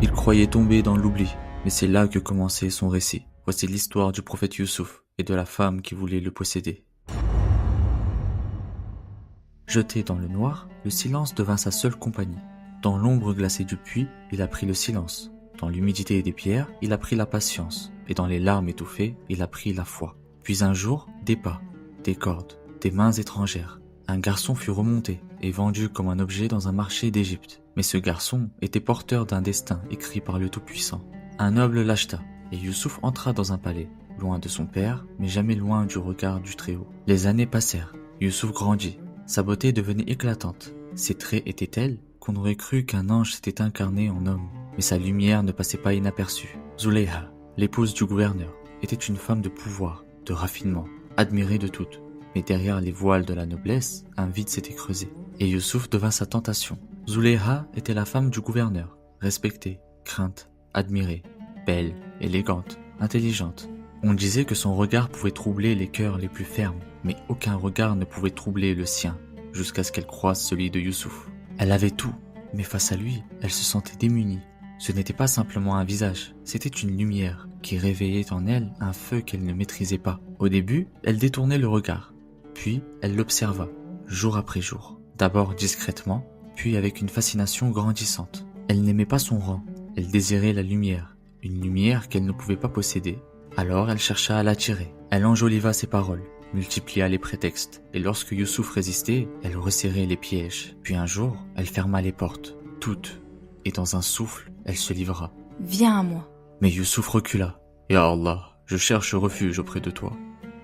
Il croyait tomber dans l'oubli, mais c'est là que commençait son récit. Voici l'histoire du prophète Youssouf et de la femme qui voulait le posséder. Jeté dans le noir, le silence devint sa seule compagnie. Dans l'ombre glacée du puits, il apprit le silence. Dans l'humidité des pierres, il apprit la patience. Et dans les larmes étouffées, il apprit la foi. Puis un jour, des pas, des cordes, des mains étrangères. Un garçon fut remonté et vendu comme un objet dans un marché d'Égypte. Mais ce garçon était porteur d'un destin écrit par le Tout-Puissant. Un noble l'acheta, et Youssouf entra dans un palais, loin de son père, mais jamais loin du regard du Très-Haut. Les années passèrent, Youssouf grandit. Sa beauté devenait éclatante. Ses traits étaient tels qu'on aurait cru qu'un ange s'était incarné en homme. Mais sa lumière ne passait pas inaperçue. Zuleyha, l'épouse du gouverneur, était une femme de pouvoir, de raffinement, admirée de toutes. Mais derrière les voiles de la noblesse, un vide s'était creusé. Et Youssouf devint sa tentation. Zuleyha était la femme du gouverneur, respectée, crainte, admirée, belle, élégante, intelligente. On disait que son regard pouvait troubler les cœurs les plus fermes, mais aucun regard ne pouvait troubler le sien, jusqu'à ce qu'elle croise celui de Youssouf. Elle avait tout, mais face à lui, elle se sentait démunie. Ce n'était pas simplement un visage, c'était une lumière qui réveillait en elle un feu qu'elle ne maîtrisait pas. Au début, elle détournait le regard, puis elle l'observa, jour après jour. D'abord discrètement, puis avec une fascination grandissante. Elle n'aimait pas son rang, elle désirait la lumière, une lumière qu'elle ne pouvait pas posséder. Alors elle chercha à l'attirer. Elle enjoliva ses paroles, multiplia les prétextes, et lorsque Youssouf résistait, elle resserrait les pièges. Puis un jour, elle ferma les portes, toutes, et dans un souffle, elle se livra. Viens à moi. Mais Youssouf recula. Ya Allah, je cherche refuge auprès de toi.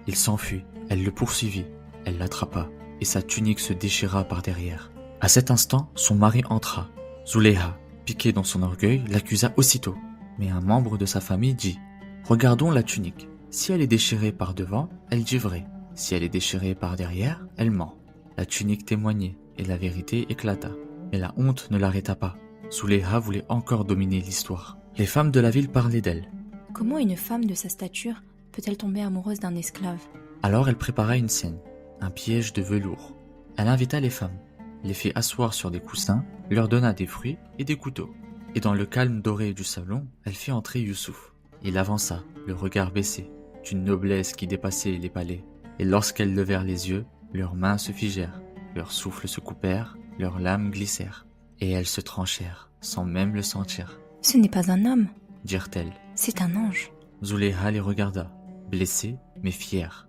Il s'enfuit, elle le poursuivit, elle l'attrapa, et sa tunique se déchira par derrière. À cet instant, son mari entra. Zuleyha, piquée dans son orgueil, l'accusa aussitôt. Mais un membre de sa famille dit: regardons la tunique. Si elle est déchirée par devant, elle dit vrai. Si elle est déchirée par derrière, elle ment. La tunique témoignait, et la vérité éclata. Mais la honte ne l'arrêta pas. Zuleyha voulait encore dominer l'histoire. Les femmes de la ville parlaient d'elle. Comment une femme de sa stature peut-elle tomber amoureuse d'un esclave? Alors elle prépara une scène, un piège de velours. Elle invita les femmes, les fit asseoir sur des coussins, leur donna des fruits et des couteaux. Et dans le calme doré du salon, elle fit entrer Youssouf. Il avança, le regard baissé, d'une noblesse qui dépassait les palais. Et lorsqu'elles levèrent les yeux, leurs mains se figèrent, leurs souffles se coupèrent, leurs lames glissèrent. Et elles se tranchèrent, sans même le sentir. Ce n'est pas un homme, dirent-elles. C'est un ange. Zuleyha les regarda, blessée mais fière.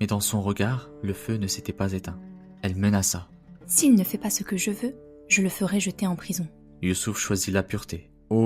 Mais dans son regard, le feu ne s'était pas éteint. Elle menaça. S'il ne fait pas ce que je veux, je le ferai jeter en prison. Youssouf choisit la pureté. Ô